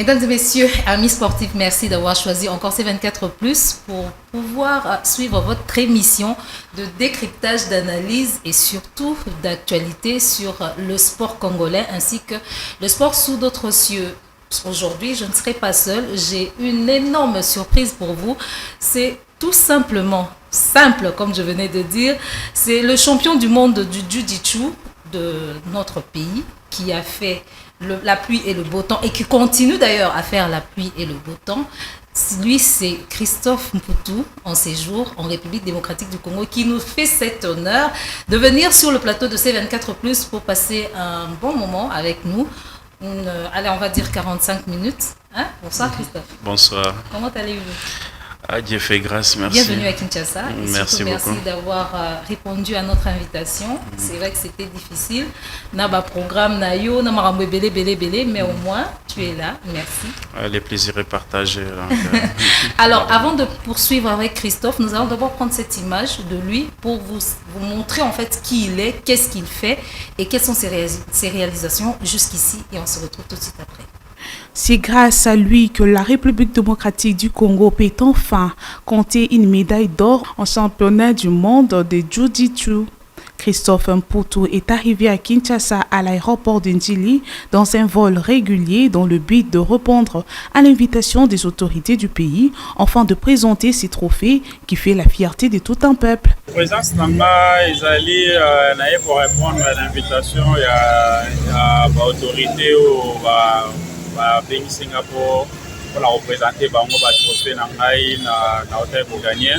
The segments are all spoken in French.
Mesdames et messieurs, amis sportifs, merci d'avoir choisi encore C24 Plus pour pouvoir suivre votre émission de décryptage, d'analyse et surtout d'actualité sur le sport congolais ainsi que le sport sous d'autres cieux. Aujourd'hui, je ne serai pas seule, j'ai une énorme surprise pour vous. C'est tout simplement, simple comme je venais de dire, c'est le champion du monde du Jiu-Jitsu de notre pays qui a fait la pluie et le beau temps et qui continue d'ailleurs à faire la pluie et le beau temps. Lui, c'est Christophe Mputu, en séjour en République démocratique du Congo, qui nous fait cet honneur de venir sur le plateau de C24 Plus pour passer un bon moment avec nous. Allez, on va dire 45 minutes. Hein? Bonsoir Christophe. Bonsoir. Comment allez-vous? Dieu fait grâce, merci. Bienvenue à Kinshasa. Et merci surtout, beaucoup. Merci d'avoir répondu à notre invitation. C'est vrai que c'était difficile. Naba programme Nayo, Namarambe Belé, mais au moins tu es là. Merci. Le plaisir est partagé. Alors, avant de poursuivre avec Christophe, nous allons d'abord prendre cette image de lui pour vous montrer en fait qui il est, qu'est-ce qu'il fait et quelles sont ses réalisations jusqu'ici. Et on se retrouve tout de suite après. C'est grâce à lui que la République démocratique du Congo peut enfin compter une médaille d'or en championnat du monde de Jiu-Jitsu. Christophe Mputu est arrivé à Kinshasa à l'aéroport de Ndjili dans un vol régulier dans le but de répondre à l'invitation des autorités du pays afin de présenter ces trophées qui fait la fierté de tout un peuple. Présence Namba, ils allaient pour répondre à l'invitation, il y a l'autorité au pays Singapour pour la représenter bango ba trophée na ngai na hôtel pour gagner.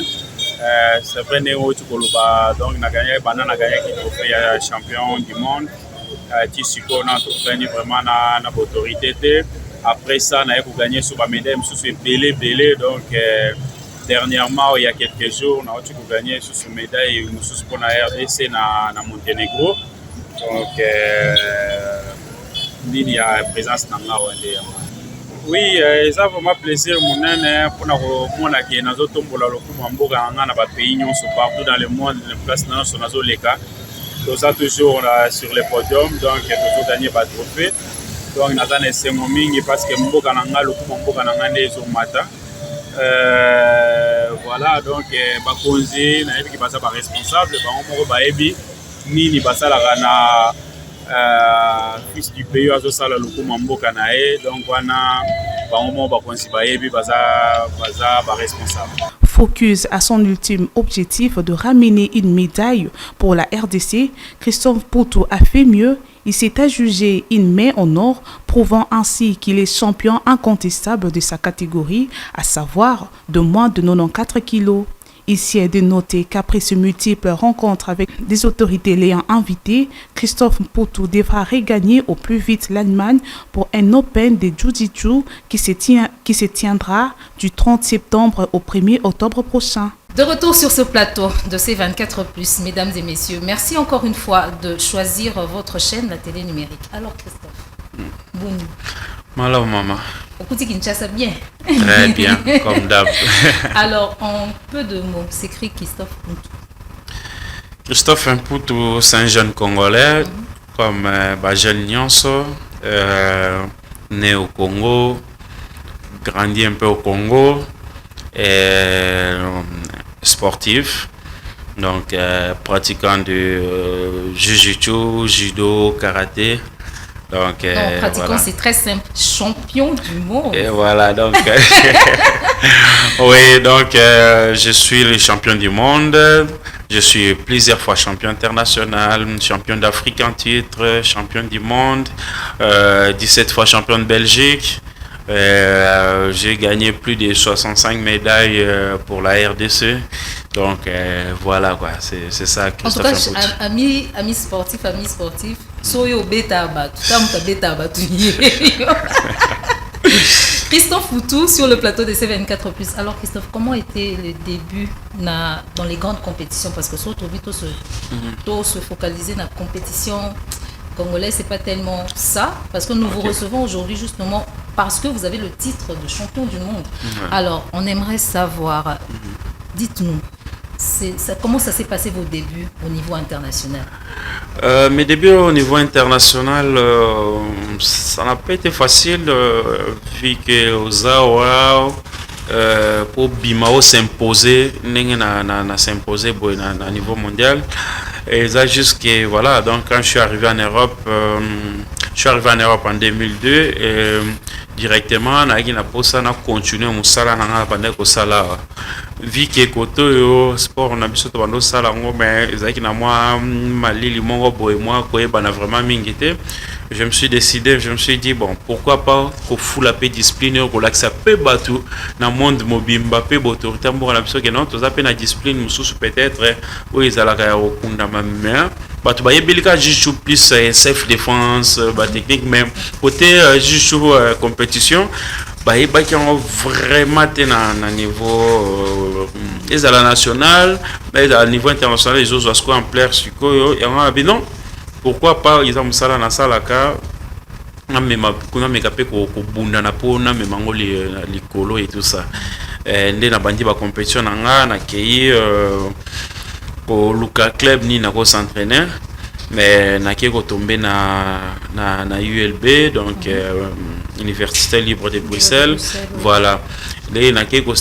C'est vrai néo tukoloba donc na gagné qui trophée champion du monde. Tisiko na to gagner vraiment na autorité. Après ça na pour gagner sur ba médaille sous belé donc dernièrement il y a quelques jours na tu pour gagner sur ce médaille sous pour na RDC na Monténégro. Donc il y a présence dans la oui, ça vraiment plaisir pour nous que nous tombola le mboka na ba pays partout dans le monde, les places nationales les cas. Nous sommes toujours sur le podium donc nous gagner pas trophée. Donc nous avons essayé mingi parce que mboka na le mboka na ngande zo mata. Voilà donc ba konzi na yebi ki basa ba responsable ba moko ba yebi nini basa la na fils du pays à ça le mboka na e donc wana ba moment ba konsi ba yebi baza responsable. Focus à son ultime objectif de ramener une médaille pour la RDC, Christophe Mputu a fait mieux. Il s'est adjugé une main en or, prouvant ainsi qu'il est champion incontestable de sa catégorie, à savoir de moins de 94 kilos. Ici est de noter qu'après ce multiples rencontres avec des autorités l'ayant invité, Christophe Mputu devra regagner au plus vite l'Allemagne pour un Open de Jiu-Jitsu qui se tiendra du 30 septembre au 1er octobre prochain. De retour sur ce plateau de C24 Plus, mesdames et messieurs, merci encore une fois de choisir votre chaîne, la télé numérique. Alors Christophe, Bouni. Malo maman. Okuti Kinshasa bien. Très bien, comme d'hab. Alors, en peu de mots, s'écrit Christophe Mputu. Christophe Mputu, c'est un jeune Congolais, comme jeune Nyonso, né au Congo, grandi un peu au Congo, et sportif, donc pratiquant de Jiu-Jitsu, judo, karaté. Donc, pratiquant, voilà. C'est très simple. Champion du monde. Et voilà, donc. Oui, donc je suis le champion du monde. Je suis plusieurs fois champion international, champion d'Afrique en titre, champion du monde, 17 fois champion de Belgique. J'ai gagné plus de 65 médailles pour la RDC. Donc voilà quoi, c'est ça. En tout cas, amis sportifs, soyo beta batu, tamuta beta batu. Christophe Mputu sur le plateau de C24 Plus. Alors Christophe, comment était le début dans les grandes compétitions? Parce que surtout se focaliser dans la compétition congolaise, c'est pas tellement ça, parce que nous vous recevons aujourd'hui justement parce que vous avez le titre de champion du monde. Alors, on aimerait savoir, dites-nous, comment ça s'est passé vos débuts au niveau international? Mes débuts au niveau international, ça n'a pas été facile, vu que Ozawa, pour Bimao s'imposer, s'imposer à niveau mondial. Et ça juste que voilà, donc quand je suis arrivé en Europe, en 2002 et directement na posa na continuer musala na bande ko sala vu que koto yo sport na biso to bando sala ngo mais ezaki na moi malili mongo boy moi ko bana vraiment mingité. Je me suis dit bon, pourquoi pas ko full AP discipline ko laksa pe batu na monde mobimba pe autorité mbo na biso que non to za pe na discipline mususu peut-être où ils ala ka okunda mais batu ba yebelika juste plus self défense ba technique même côté juste compétition bah qui ont vraiment na niveau à la nationale mais à niveau international les autres sont en plaire sur quoi et on a dit non pourquoi pas ils ont ça na sala ka na mema kuna mekape ko bunda na pona memango les colo et tout ça ndé na bandi ba compétition na kei ko Luka club ni na ko s'entraîner mais na ko tomber na ULB donc Université libre de Bruxelles, voilà. Les naké ko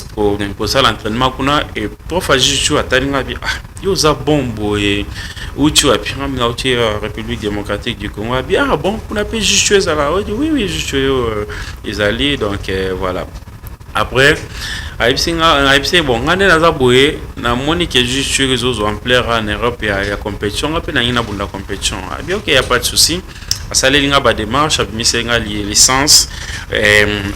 ça l'entraînement kuna et prof ajichu atalinga bi yo za bombo et où tu as pris en République démocratique du Congo bi bon on a pas juste ça là oui juste ils allaient donc voilà. Après aipsi bon ngane naza boye na moni que juste les autres en plaire en Europe et à compétition après na ina bunda compétition bien OK, y a pas de souci. Asalélinga ba démarche abimisenga licence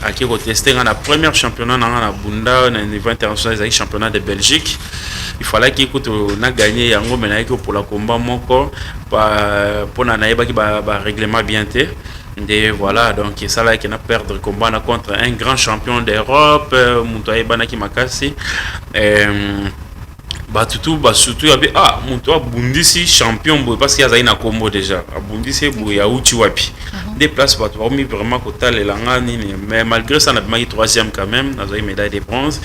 aki ko tester na première championnat na bunda na niveau international les championnats de Belgique. Il fallait qu'il coûte na gagner yango mais na pour la combat moko pour na naeba ki ba règlement bien té. Et voilà, donc ça là qui n'a perdre combat contre un grand champion d'Europe, Moutoye Banaki Makasi. Surtout Moutoye Bundisi champion parce qu'il y a une combo déjà. Bundisi Bouya Uchi Wapi. Des places parmi vraiment Kota les Langani, mais malgré ça, on a eu troisième quand même, on a eu médaille de bronze.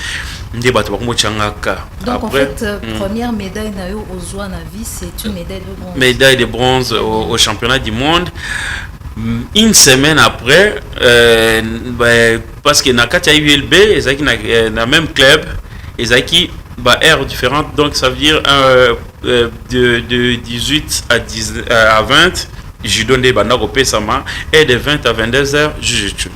Des bateaux Changaka. Donc en fait, première médaille aux Zoan à vie, c'est une médaille de bronze. Médaille de bronze au championnat du monde. Une semaine après, parce que dans le ULB, ils ont le même club, ils ont air différente, donc ça veut dire de 18 à 20, judo de banda ko pesama et de 20 à 22 heures jiu-jitsu.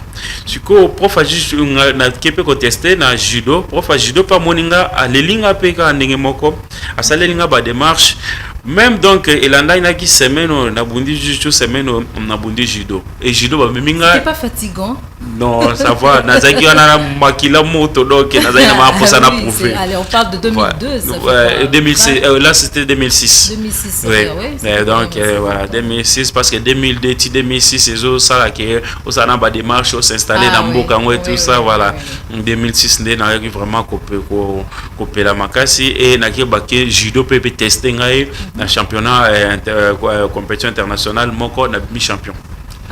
Siko prof a jiu na kepe ko tester na judo, prof a judo pa moninga alelinga pe ka ndenge moko, asalelinga ba démarche. Même donc elanda ina ki semaine na bundi jiu-jitsu semaine na bundi judo. Et judo ba minga. C'est pas fatigant? Non, ça va. Nazaki na makila moto donc nazaki na ma posa na prouver. Allez, on parle de 2002, ça ouais, 2006 là c'était 2006. 2006. Ouais. Donc voilà, 2006 parce que 2002 2006 les autres ça là que ça na ba démarche au s'installer dans Mboka et tout ça voilà. 2006 ndé na vraiment copier la makasi et na ki ba ke judo peut tester ngai na championnat compétition internationale moko na mi-champion.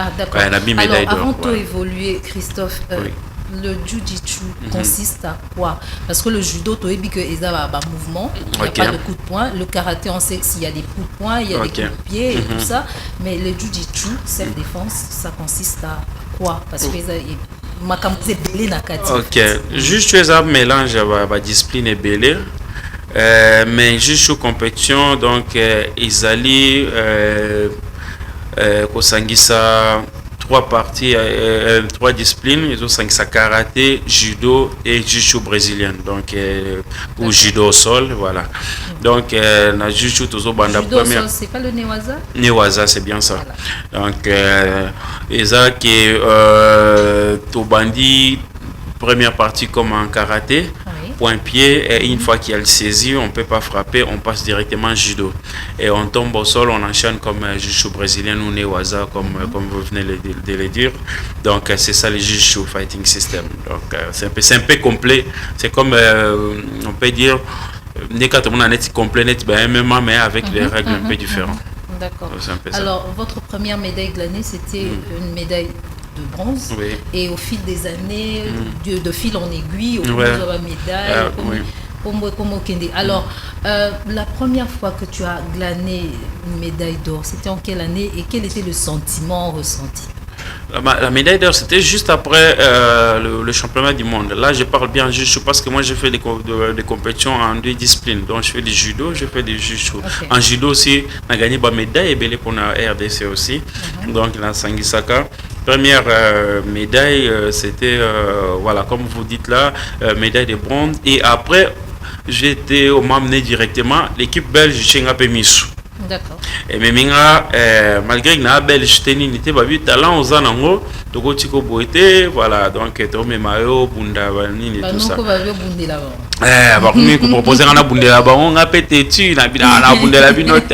Ah d'accord. Alors avant de évoluer Christophe, le jiu-jitsu consiste à quoi? Parce que le judo tu dis que il y a un mouvement, il n'y a pas de coup de poing. Le karaté on sait qu'il y a des coups de poing, il y a des coups de pied et tout ça. Mais le jiu-jitsu, self-défense, ça consiste à quoi? Parce que ok, juste un mélange de discipline et belé. Mais juste compétition donc ils allaient Kosangisa trois parties, trois disciplines, ils ont Sangisa karaté, judo et jiu-jitsu brésilien donc ou judo au sol voilà. Donc la jiu-jitsu toujours banda première. Judo c'est pas le newaza? Newaza c'est bien ça. Voilà. Donc ils ont qui to bandi première partie comme en karaté. Point-pied et une fois qu'il y a le saisi, on ne peut pas frapper, on passe directement en judo. Et on tombe au sol, on enchaîne comme jiu-jitsu brésilien ou newaza, comme vous venez de le dire. Donc c'est ça le jiu-jitsu fighting system. Donc c'est un peu complet. C'est comme, on peut dire, quand on a net complet, net MMA, mais avec des règles un peu différentes. D'accord. Alors, votre première médaille de l'année, c'était une médaille de bronze, et au fil des années, de fil en aiguille, au bout de la médaille, Alors, la première fois que tu as glané une médaille d'or, c'était en quelle année et quel était le sentiment ressenti? La médaille d'or, c'était juste après le championnat du monde. Là, je parle bien juste parce que moi, j'ai fait des compétitions en 2 disciplines. Donc, je fais du judo, je fais du jiu-jitsu. Okay. En judo aussi, on a gagné ma médaille et pour la RDC aussi. Donc, la Sangisaka. Première médaille, c'était, voilà, comme vous dites là, médaille de bronze. Et après, j'étais au m'amener directement l'équipe belge Chenga Pemisu. D'accord. Et mais malgré que na belge teni n'était pas vu talent aux anango toko tiko boité voilà donc to me mayo bunda nini tout ça. Bah comme proposer na bunda ba on a pété tu na bunda la binote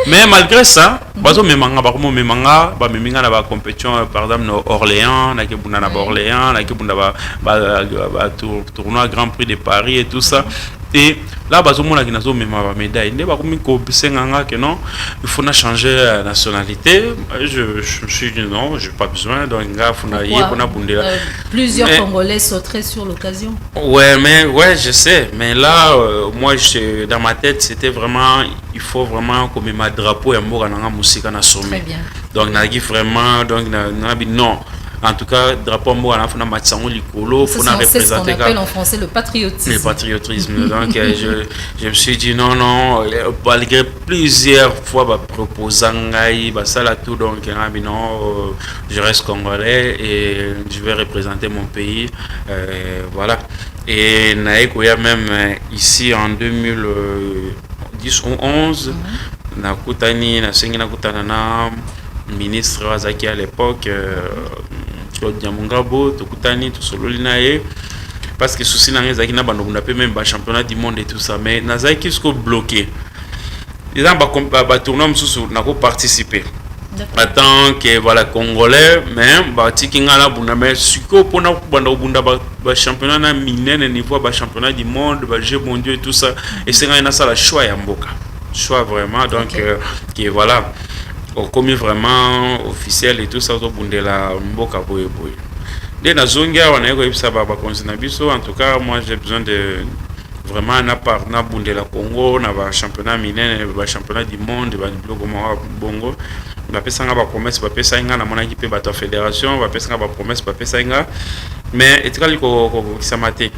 mais malgré ça bazo memanga ba comme memanga ba meminga na ba compétition par exemple no Orléans na ke bunda na Orléans na ke bunda ba tournoi Grand Prix de Paris et tout ça. Et là, bazo mona qui nazo même ma médaille. Ne ba comme ko bisenganga que non, il faut changer la nationalité. Je me suis dit non, j'ai pas besoin. Donc là, faut na yé pour bundela. Plusieurs Congolais sauteraient sur l'occasion. Ouais, je sais. Mais là, moi, dans ma tête, c'était vraiment, il faut vraiment comme ma drapeau et mort na musique na sommet. Très bien. Donc na vraiment donc non. En tout cas, drapeau mot à la fin de Matsango Likolo, faut représenter. C'est ce qu'on appelle en français le patriotisme. Le patriotisme. Donc, je me suis dit non, malgré plusieurs fois, proposant ça là tout, donc non, je reste congolais et je vais représenter mon pays. Voilà. Et Naïkoya même ici en 2010 ou 11, Nakutani, Nakutana, ministre Wazaki à l'époque. Claude Diamongabo, Tokutani, tout solo linae parce que souci n'a rien zaki na bando on même ba championnat du monde et tout ça mais nazaki ce bloqué. Ils ont ba tournoi sous n'a pas participé. En tant que voilà congolais mais ba tikinga la bunda mais siko pona banda bunda ba championnat na minene niveau ba championnat du monde ba jeux mondiaux et tout ça et c'est quand ça la choix ya mboka. Choix vraiment donc qui voilà comme vraiment officiel et tout ça au bunde la mboka boye boye dès na zongia on a eu ça ba biso en tout cas moi j'ai besoin de vraiment na part na bunde la Congo na ba championnat minene ba championnat du monde ba bongo ba pesa nga ba promesse ba pesa nga na mona ki pe ba ta fédération ba pesa nga ba promesse ba pesa nga mais etikali ko kisamate.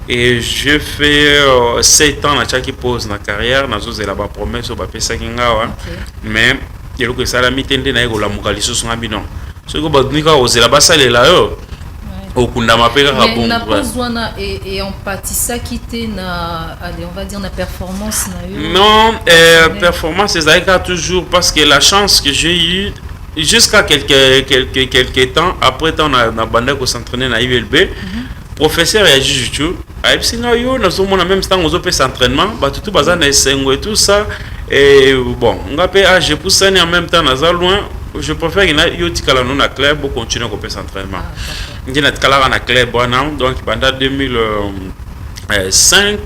Et je fais 7 ans na chaki pause na carrière na zo zela ba promesse ba pesa nga mais et le que ça la mitende na ego la mukaliso songa bino ce que badnika ozela basale la yo okunda mapeka ka bon na besoin et en pâtissa quitter na allez on va dire na performance na yo non performance c'est toujours parce que la chance que j'ai eu jusqu'à quelques temps après temps na banda ko s'entraîner na ULB professeur ya jiu-jitsu aipsinga yo na zomo na même temps ozo pe s'entraînement ba tout bazana na esengo et tout ça. Et bon, on a payé je pousse ça en même temps dans loin. Je préfère que yo tikala non na club pour continuer à faire entraînement. Ndi na tikala na club donc pendant 2005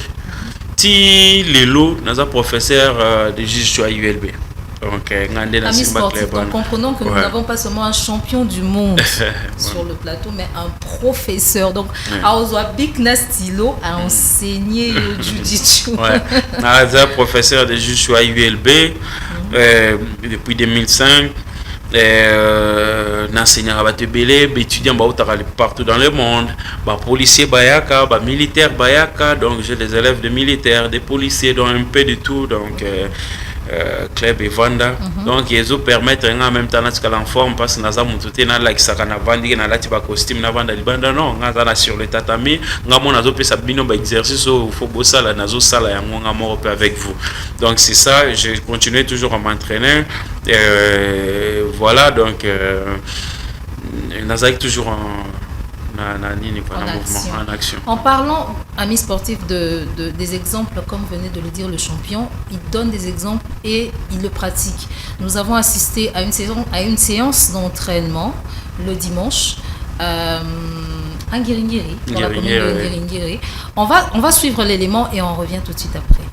ti lelo naza professeur de jiu-jitsu à ULB. Donc amis sportifs, donc comprenons que nous n'avons pas seulement un champion du monde sur le plateau, mais un professeur. Donc, Aozoa Big Nastilo a enseigné le jiu-jitsu. Un professeur de jiu-jitsu à ULB depuis 2005. N'enseignant à Batebele, étudiant partout dans le monde, policiers bayaka, militaires bayaka, donc j'ai des élèves de militaires, des policiers, donc un peu de tout, donc club et vanda donc ils permettent en même temps d'être en forme parce que naza mututé na la kisaka na vandi na lati ba costume na vanda libanda non ngaza na sur le tatami ngamo nazo pesa bino ba exercice au faut bosser la nazo sala ya ngonga moko avec vous. Donc c'est ça, je continue toujours à m'entraîner voilà donc naza toujours en action. En parlant, amis sportifs, des exemples, comme venait de le dire le champion, il donne des exemples et il le pratique. Nous avons assisté à une séance d'entraînement le dimanche à Ngiringiri, dans la commune de Ngiringiri. On va suivre l'élément et on revient tout de suite après.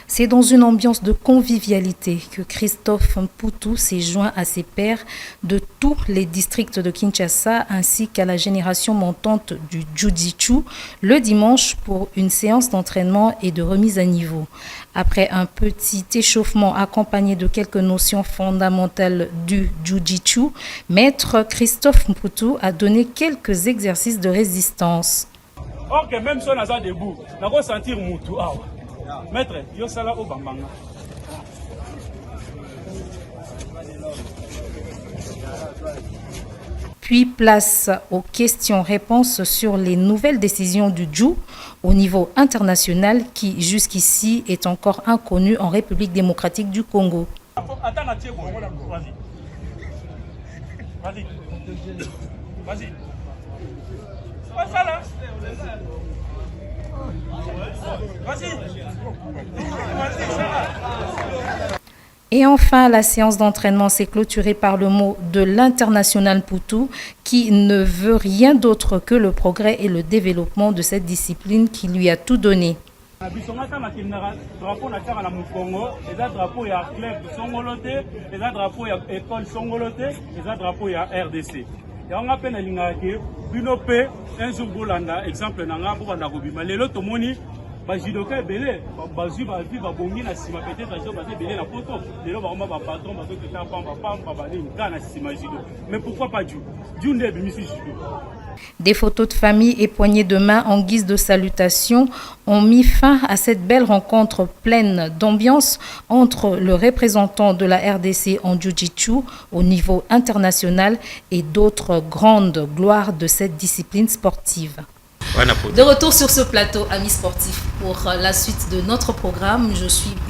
C'est dans une ambiance de convivialité que Christophe Mputu s'est joint à ses pairs de tous les districts de Kinshasa ainsi qu'à la génération montante du Jiu-Jitsu le dimanche pour une séance d'entraînement et de remise à niveau. Après un petit échauffement accompagné de quelques notions fondamentales du Jiu-Jitsu, maître Christophe Mputu a donné quelques exercices de résistance. Ok, même si on a ça debout, on va sentir Mputu. Maître, yo sala au bambanga. Puis place aux questions-réponses sur les nouvelles décisions du Jiu au niveau international qui jusqu'ici est encore inconnu en République démocratique du Congo. Attends, vas-y. Vas-y. Vas-y. Vas-y. Vas-y. Et enfin, la séance d'entraînement s'est clôturée par le mot de l'international Mputu qui ne veut rien d'autre que le progrès et le développement de cette discipline qui lui a tout donné. bajidoka ebele bazwi bavi babongi na sima peut-être azo baze ebele na poto lelo bakoma ba patron bazo keta pamba bale nga na sima jido mais pourquoi pas Dieu nde ebimisi jido. Des photos de famille et poignées de main en guise de salutation ont mis fin à cette belle rencontre pleine d'ambiance entre le représentant de la RDC en Jiu-Jitsu au niveau international et d'autres grandes gloires de cette discipline sportive. De retour sur ce plateau, amis sportifs, pour la suite de notre programme. Je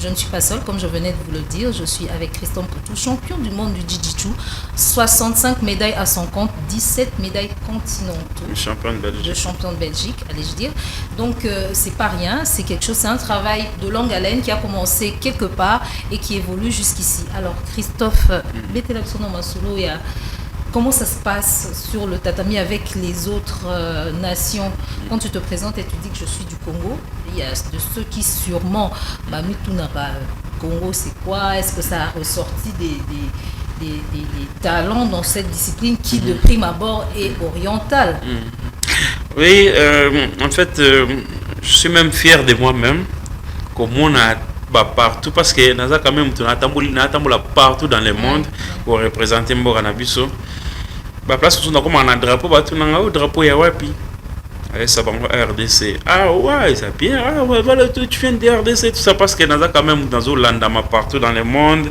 ne suis pas seule, comme je venais de vous le dire. Je suis avec Christophe Mputu, champion du monde du Jiu-Jitsu. 65 médailles à son compte, 17 médailles continentaux. Champion de Belgique. De champion de Belgique, allais-je dire. Donc, c'est pas rien, c'est quelque chose, c'est un travail de longue haleine qui a commencé quelque part et qui évolue jusqu'ici. Alors, Christophe, comment ça se passe sur le tatami avec les autres nations? Quand tu te présentes et tu dis que je suis du Congo, il y a de ceux qui sûrement, Congo c'est quoi? Est-ce que ça a ressorti des talents dans cette discipline qui de prime abord est orientale? Oui, en fait, je suis même fier de moi-même, comme on a partout, parce que nous avons quand même partout dans le monde pour représenter Mboganabiso. Bah place où on a comme un drapeau, bah tout le drapeau ya wapi. Ça va RDC. Ah ouais, ça bien. Ah ouais, voilà, tu viens de RDC, tout ça parce que nous avons quand même dans au landama partout dans le monde.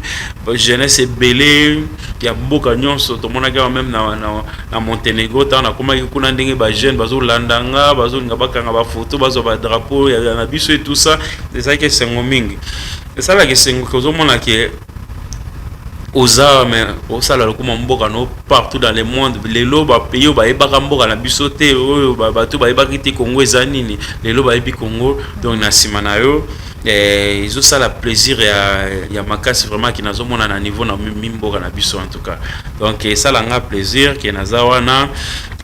Jeunesse est belée. Il y a beaucoup de gens, tout le monde a même dans Monténégro, on a comment il y a des jeunes, bazo landanga, bazo ngabaka ngaba photo, bazo ba drapeau, il y a biso et tout ça. C'est ça que c'est ngoming. C'est ça là que c'est que au monde là qui aux armes, au salaire comme mboka no partout dans le monde, les lobes pays ba ebaka mboka na bisoté, ba tout ba ebaki Congo ezanini, les lobes ebi Congo donc na simana yo ils ont ça la plaisir et ya makasi vraiment qui nazo mona na niveau na mimboka na biso en tout cas. Donc ça la plaisir qui naza wana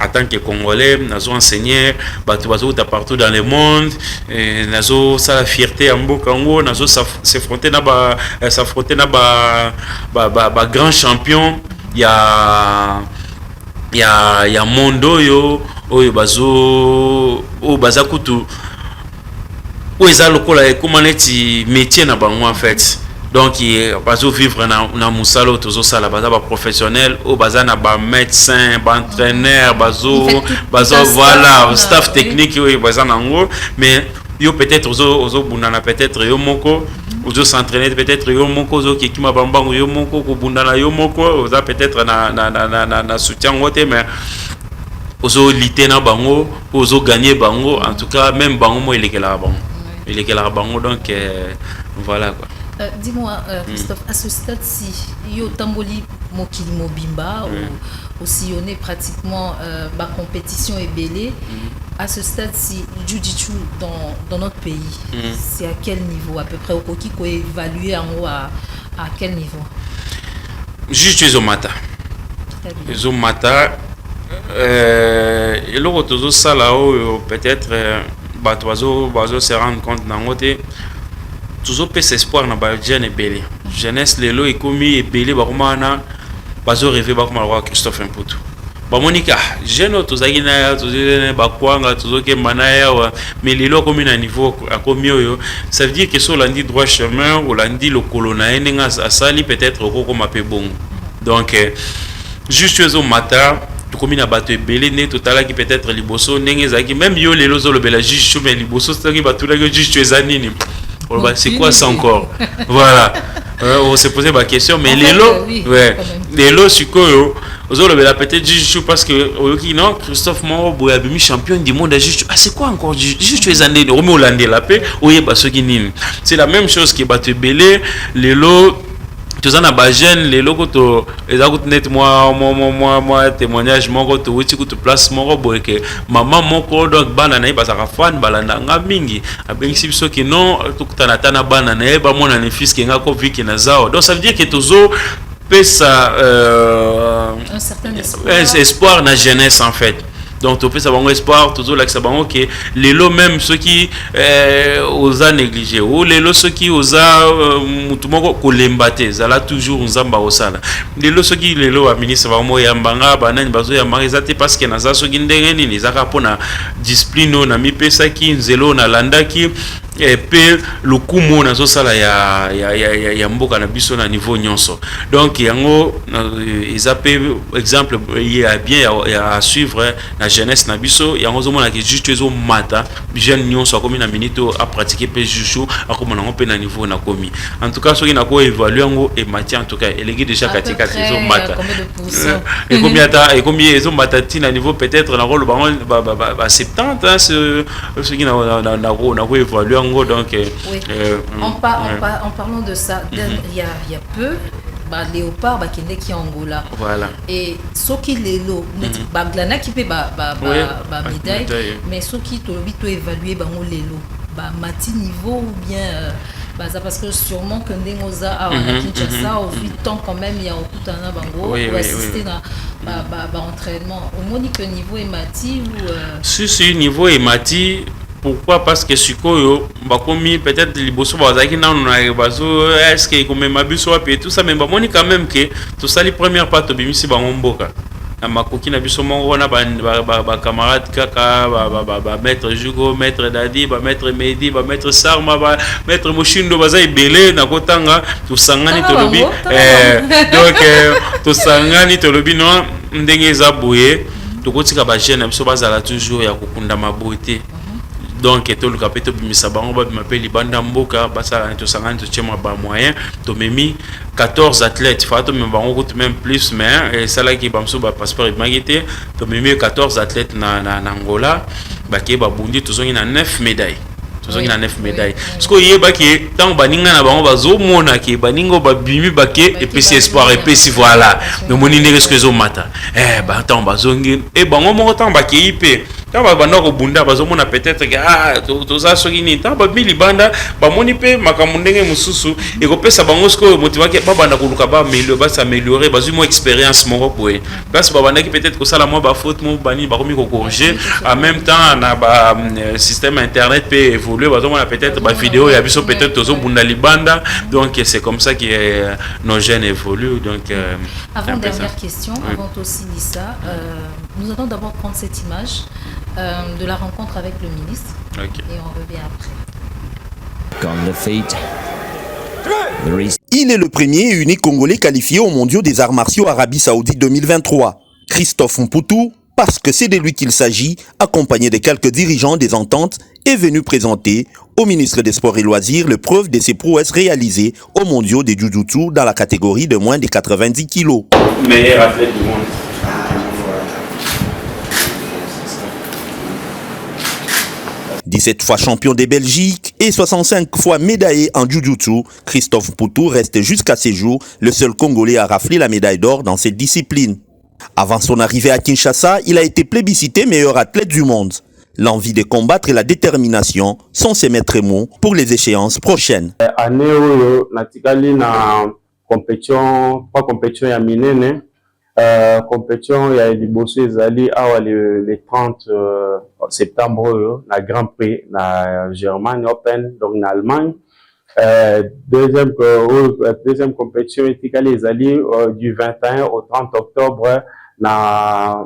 en tant que Congolais, nazo enseigner batu bazo partout dans le monde, nazo ça la fierté en mboka ngo, nazo s'affronter na ba grand champion, il y a Mondo yo oyo bazo o bazakutu o eza lokola comment neti métier na bango en fait. Donc bazo vivre na musalo tozo sala baza ba professionnel o baza na ba médecin, ba entraîneur, bazo voilà staff technique oui baza nango mais yo peut-être ozo bundana peut-être yo moko ozo s'entraîner peut-être yo moko ozo kekima bambango yo moko ko bundana yo moko oza peut-être na soutien ngote mais ozo lité na bango ozo gagner bango en tout cas même bango mo elekela bango donc voilà quoi. Dis-moi Christophe, à ce stade-ci, yo tamboli mokili mobimba ou sillonné pratiquement ma compétition est belée. À ce stade-ci, Jiu-Jitsu dans notre pays, c'est à quel niveau à peu près au Koki qu'on évalue en haut à quel niveau? Jiu-Jitsu Zomata. Zomata. Et l'autre ça là-haut peut-être bateau se rendre compte d'un côté. toujours pèse espoir na ba jeune ebele jeunesse lelo ekomi ebele bakomana bazo rêver bakomala Christophe Mputu bamonika jeune tozaki na tozeli bakwanga tozoke manaya wa mais lelo komi na niveau akomi oyo ça veut dire que so landi droit chemin ou landi le colonna enenga asali peut-être okoko mape bongo donc juste au matin komi na bato ebele ne totala ki peut-être liboso ndenge ezaki même yo lelo zo lobela juste mais liboso staki bato la juste ezanini c'est quoi ça encore voilà on s'est posé la question mais lelo ouais lelo sikoyo ozolobela peut-être juste parce que oyoki non Christophe Moro boya bimi champion du monde juste c'est quoi encore juste ezanini omi olande la paix oyeba soki nini c'est la même chose que bato ebele lelo tous en a jeune les locaux to ezako net moi témoignage moko to wuti ku to place moko boye que maman moko donc bana na ba sa fan balanda nga mingi abengisi biso que non to kutana tana bana na ba mona ne fils que nga ko viki na zao donc ça veut dire que tozo pesa un certain espoir na jeunesse en fait. Donc tu peux savoir un espoir toujours là que ça bango que les lots même ceux qui osa négliger ou les lots ceux qui osa mutumoko kolembate zala toujours nzamba osala les lots ceux qui les lots ministre ba mo yambanga banani bazo yambanga ezate parce que naza ceux qui ndenge nini zaka pona discipline na mi pesa ki nzelo na landaki et puis le coup mon nazo sala ya mboka na biso na niveau nyonso donc yango ezape exemple il y a bien à suivre na jeunesse na biso yango zo mona que juste ezo mata jeune nyonso akomi na minito a pratiquer pe juju akoma na pe na niveau na komi en tout cas soki na ko évaluer yango et matière en tout cas elegi déjà katika ezo mata et combien ezo mata tina niveau peut-être na rôle ba 70 hein ce qui na ko évaluer donc oui. En parlant de ça il y a peu léopard bakende ki Angola voilà et soki lelo baglana ki pe ba médaille mais soki to lobi to évaluer bango lelo ba mati niveau ou bien parce que sûrement que ndengoza a Kinshasa au 8 ans quand même il y a okutana bango pour assister na ba entraînement au monique niveau est mati ou si niveau est mati. Pourquoi? Parce que sikoyo bakomi peut-être liboso bazaki na bazo est-ce que comme mabiso et tout ça mais bamoni quand même que tout ça les premières parties bimisi bangomboka na makoki na biso mongo na ba camarade kaka ba maître Jugo maître Dadi ba maître Medi ba maître Sarma ba maître Moshindo baza ibele na kotanga to sangani to lobi donc to sangani to lobi no ndenge za boye to kotika ba jeune biso bazala toujours ya kokunda maboité. Donc tout le capitaine bimisa bango ba m'appelle libanda mboka basala to sangani to tchema ba moyen to memi 14 athlètes fato me bango même plus mais ça là qui bamso ba passeport magité to memi 14 athlètes na Angola ba ke ba bundi to zongi na 9 médailles tozongi na 9 médailles parce que yeba ke tant baninga na bango bazo mona ke baningo ba bimi ba ke et puis espoir et puis voilà no moni ndenge ce que zo mata ba tant bazongi et bango mo tant ba ke ipe tant ba banda ko bunda bazo mona peut-être que toza soki ni tant ba bili banda ba moni pe makamundenge mususu et ko pesa bango ce que motiva ke ba banda ko luka ba s'améliorer bazo mo expérience mo ko parce ba banda ki peut-être ko sala mo ba faute mo bani ba komi ko corriger en même temps na ba système internet peut évoluer bazo mona peut-être ba vidéo ya biso peut-être tozo bunda libanda donc c'est comme ça que nos jeunes évoluent donc avant dernière question avant aussi Lisa nous allons d'abord prendre cette image de la rencontre avec le ministre et on revient après. Il est le premier et unique Congolais qualifié aux mondiaux des arts martiaux Arabie Saoudite 2023. Christophe Mputu, parce que c'est de lui qu'il s'agit, accompagné de quelques dirigeants des ententes, est venu présenter au ministre des Sports et Loisirs le preuve de ses prouesses réalisées aux mondiaux des Jiu-Jitsu dans la catégorie de moins de 90 kilos. Meilleur athlète du monde. 17 fois champion de Belgique et 65 fois médaillé en Jiu-Jitsu, Christophe Mputu reste jusqu'à ce jour le seul Congolais à rafler la médaille d'or dans cette discipline. Avant son arrivée à Kinshasa, il a été plébiscité meilleur athlète du monde. L'envie de combattre et la détermination sont ses maîtres mots pour les échéances prochaines. Année natikali na compétition, pas compétition ya minene, compétition ya liboso ezali awa le 30 septembre la Grand Prix na Germany Open donc en Allemagne Deuxième compétition etikali ezali du 21 au 30 octobre na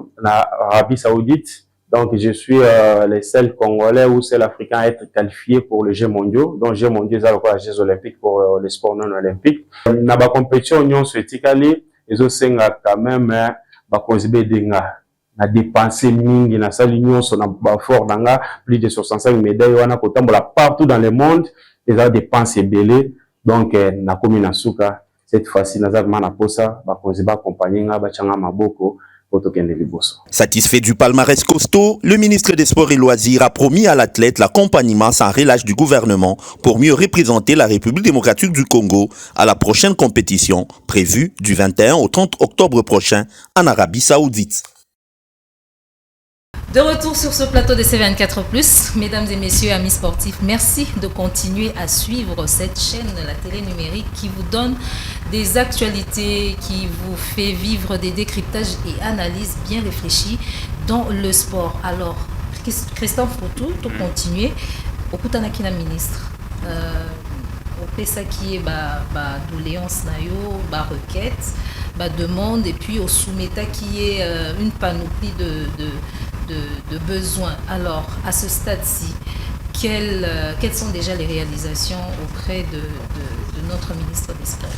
Arabie Saoudite. Donc je suis le seul Congolais ou seul Africain à être qualifié pour les Jeux mondiaux. Donc Jeux mondiaux c'est les Jeux olympiques pour les sports non olympiques. Na ba compétition nyonso etikali ezosenga quand même bakonzi bedenga na dépensé mingi na sali nyonso na ba fort nanga plus de 65 médailles wana kotambola partout dans le monde. Les dépenses belé donc na komi na suka cette fois-ci naza vraiment na posa bakonzi ba accompagner nga ba changa maboko pour tokende liboso. Satisfait du palmarès costaud, le ministre des Sports et Loisirs a promis à l'athlète l'accompagnement sans relâche du gouvernement pour mieux représenter la République démocratique du Congo à la prochaine compétition prévue du 21 au 30 octobre prochain en Arabie Saoudite. De retour sur ce plateau de C24+, mesdames et messieurs, amis sportifs, merci de continuer à suivre cette chaîne, la télé numérique, qui vous donne des actualités, qui vous fait vivre des décryptages et analyses bien réfléchies dans le sport. Alors, Christophe Poutou, pour continuer, au Koutanakina ministre, au Pesaki, doléance nayo, requête, demande, et puis au Soumeta qui est une panoplie de besoins. Alors, à ce stade-ci, quelles sont déjà les réalisations auprès de notre ministre des Sports?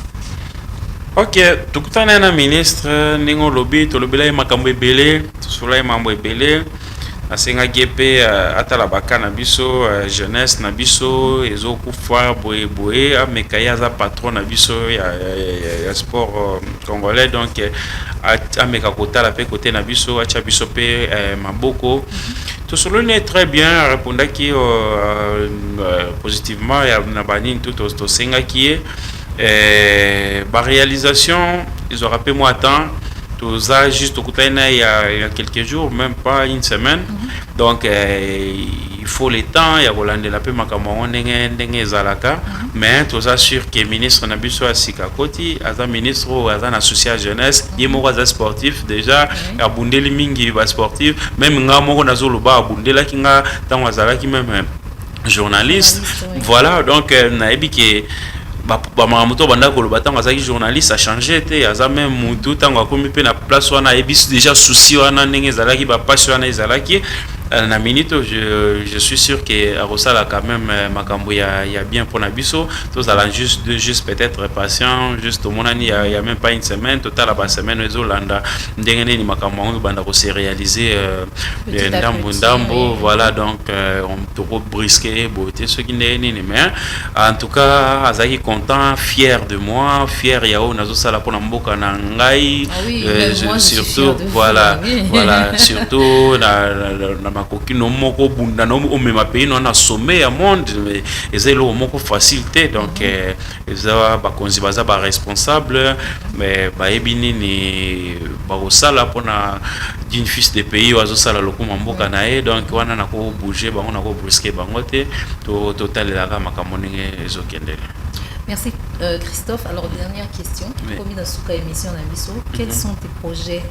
Ok, tukutana na ministre ningo lobi tolobela makambo ebele, tosula mambo ebele. Asenga gepe atala bakana biso jeunesse na biso ezokufa boye amekaya za patron na biso ya sport congolais, donc ameka kotala pe côté na biso acha biso pe maboko tout cela est très bien répondaki positivement ya na banini tout senga qui est ba réalisation ils auraient peu moins temps. Tout ça juste au côté il y a quelques jours, même pas une semaine. Donc il faut le temps, il y a volande la paix makamon ndenge zalaka, mais tout ça sûr que ministre na biso asika koti, aza ministre ou aza associé jeunesse, yemo aza sportif déjà, abundeli mingi ba sportif, même nga moko nazoloba abundela kinga tango azalaki même journaliste. Voilà, donc na ebiki Bamamoto banda koloba tango azaki journaliste a changé te aza même mutu tango akomi pe na place wana ebisi déjà souci wana ndenge ezalaki ba passion wana ezalaki na minute je suis sûr que Arosala quand même makambo ya bien pour nabiso tous ala juste peut-être patient juste au monani il y a même pas une semaine total à semaine ezolanda ndenge ni makambo banda ko se réaliser ndambo voilà donc on trop brisqué beauté ce qui n'est ni mais en tout cas azaki content fier de moi fier yao nazosala pour mboka na ngai surtout voilà voilà surtout na makokino moko bunda no o mema pays no na sommet ya monde ezelo moko facilité donc eza ba konzi baza ba responsable mais ba ebini ni ba osala pona d'une fils de pays oazo sala lokuma mboka na e donc wana na ko bouger bango na ko brusquer bango te to total la ka makambo ndenge ezokendele. Merci Christophe. Alors dernière question, comme dans Souka émission na biso, quels sont tes projets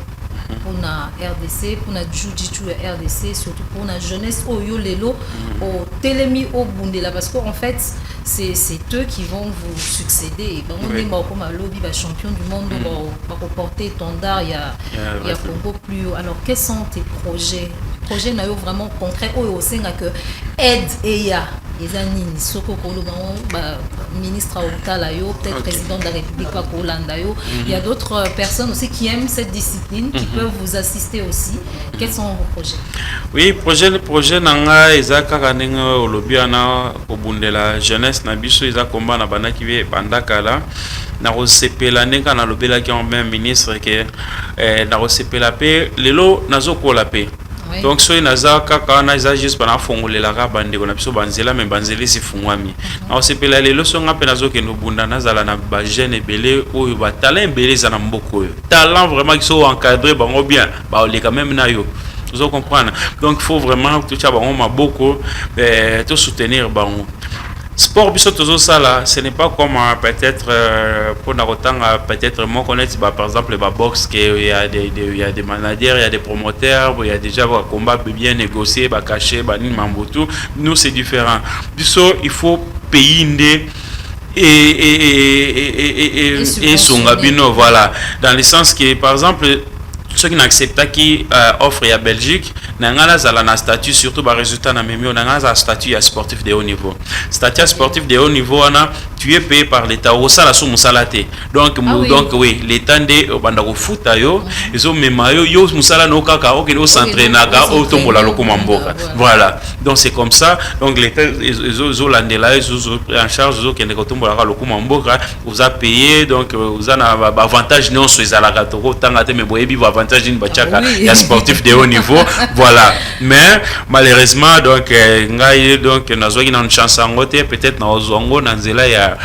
pour la RDC, pour la Jiu-Jitsu RDC, surtout pour la jeunesse au Yolelo, au Télémi, au Bundela, parce qu'en fait, c'est eux qui vont vous succéder. On est comme un lobby champion du monde, on va porter étendard, il y a Congo plus haut. Alors, quels sont tes projets? Projets vraiment concrets, au sein que aide et il y a les années, Soko Kolobango, ministre Aotalayo, peut-être président de la République Kolandayo. Il y a d'autres personnes aussi qui aiment cette discipline, qui peuvent vous assister aussi. Quels sont vos projets? Oui, projet nanga ezaka kanenga olobiana obundela jeunesse na biso eza komba na bana ki bandakala na rosepela nenga na lobela ki en même ministre que na rosepela pe lelo nazokola pe. Donc so inaza kaka na za juste bana fongolela ka bande ko na biso banzela mais banzeli si fungwami na osepela lelo so ngape nazo ke no bunda na zala na ba jeune belé oyo ba talent belé za na mboko yo talent vraiment qui sont encadrés bango bien ba ole quand même na yo vous comprenez donc il faut vraiment tout ça bango maboko tout soutenir bango. Sport biso tozo sala ce n'est pas comme peut-être pour na kotanga peut-être moi connaître par exemple la boxe que il y a des managers, il y a des promoteurs, il y a déjà un combat bien négocié, ba caché, ba ni mambotu. Nous c'est différent. Biso il faut payer et Songabino, voilà. Dans le sens que, par exemple, ceux qui n'acceptent pas qui offre à Belgique, n'angala zala na statut surtout ba résultat na memio n'angala za statut sportif de haut niveau. Statut sportif de haut niveau ana tu es payé par l'état au sala sous musalate. Donc donc oui, l'état de banda ko futa yo, ils ont même yo musala no kaka ok no s'entraîner ka au tombola lokoma mboka. Voilà. Donc c'est comme ça. Donc l'état ils ont landela ils ont en charge ils ont kende ko tombola ka lokoma mboka, vous a payé donc vous a na avantage non so ezala ka to tanga te me boyebi avantage in bachaka ya sportif de haut niveau. Voilà. Mais malheureusement donc ngai donc nazwaki na chance ngote peut-être na ozongo na nzela ya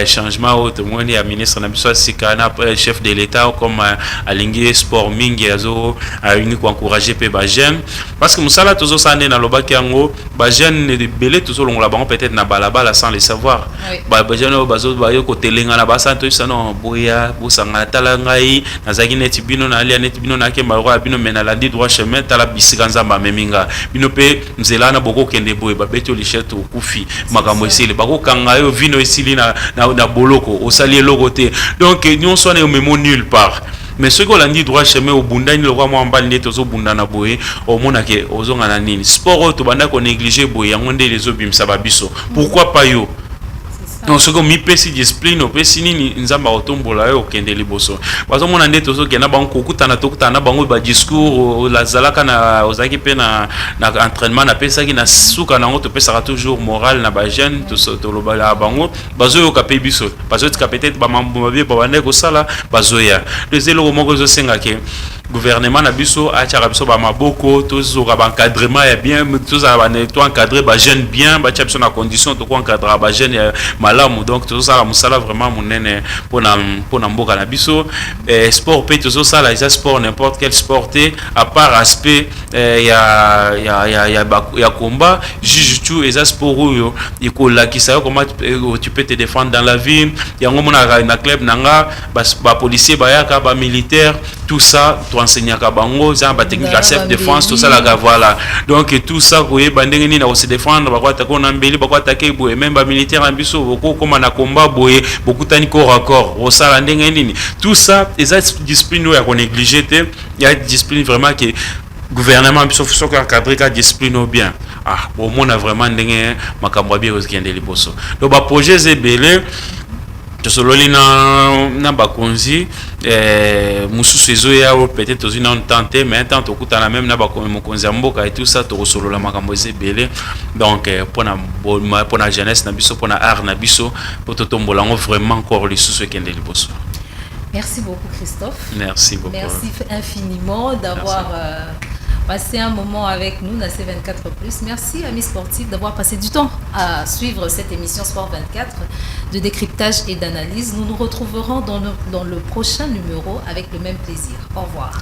changement au témoin ya ministre na biso sikana chef de l'état comme alingi sport mingi azo uni ko encourager pe ba jeune parce que musala tozo sande na lobaki yango ba jeune de belé tozo longola bango peut-être na balabala sans le savoir ba jeune bazo ba yo ko telenga na ba santo sano boya bosanga tala ngai nazaki neti bino na ali neti bino na ke maro bino mena landi droit chemin tala bisika nzamba meminga bino pe nzela na boko kende boye ba beto licheto kufi makambo esile bako kanga yo vino esili na boloko osali lokote donc nous sommes au même nulle part. Mais ce qu'on a dit droit chemin au bundani le roi moi en bas net au bundana boye au monake aux ongana nini sport to banda ko négliger boye ngonde les obim sababiso pourquoi pas yo. Non, ce que mi pesi discipline au pesi ni nzamba otombola yo kende liboso bazo mona ndeto zo kena banko kutana tokutana bango ba discours la zalaka na ozaki pe na entraînement na pesa ki na suka na ngoto pesa toujours moral na ba jeune to lo ba bango bazo yo kapé biso bazo tika peut-être ba mambo ba bande ko sala bazo ya deuxième lo moko zo senga ke gouvernement na biso a tchara biso ba maboko tozo ka ba encadrement ya bien tozo ba to encadrer ba jeune bien ba tcha biso na condition to ko encadrer ba jeune malamu donc tout ça la musala vraiment monene pona mboka na biso sport pe tout ça la sport n'importe quel sport à part aspect ya combat juge tout et sport yo ikola ki ça comment tu peux te défendre dans la vie ya ngomona na club nanga ba policier ba yaka ba militaire tout ça tu enseignes ka bango za ba technique à self défense tout ça la voilà donc tout ça koye bandenge ni na se défendre ba kwa tako na mbeli ba kwa attaquer boye même ba militaire en biso comme na combat boye beaucoup tani corps à corps au sala ndenge nini tout ça les discipline ya ko négliger te ya discipline vraiment que gouvernement biso faut encadrer ka discipline bien au monde a vraiment ndenge makambo bien ozikende liboso donc ba projet zebele tosololi na bakonzi mususu ezo ya peut-être ozina tenter mais tant tokutana même na bakonzi mokonzi ya mboka et tout ça tokosolola makambo ezebele donc pona jeunesse na biso pona art na biso po totombola ngo vraiment encore lisusu ekende liboso. Merci beaucoup Christophe. Merci beaucoup. Merci infiniment d'avoir passé un moment avec nous dans C24+. Merci amis sportifs d'avoir passé du temps à suivre cette émission Sport 24 de décryptage et d'analyse. Nous nous retrouverons dans le prochain numéro avec le même plaisir. Au revoir.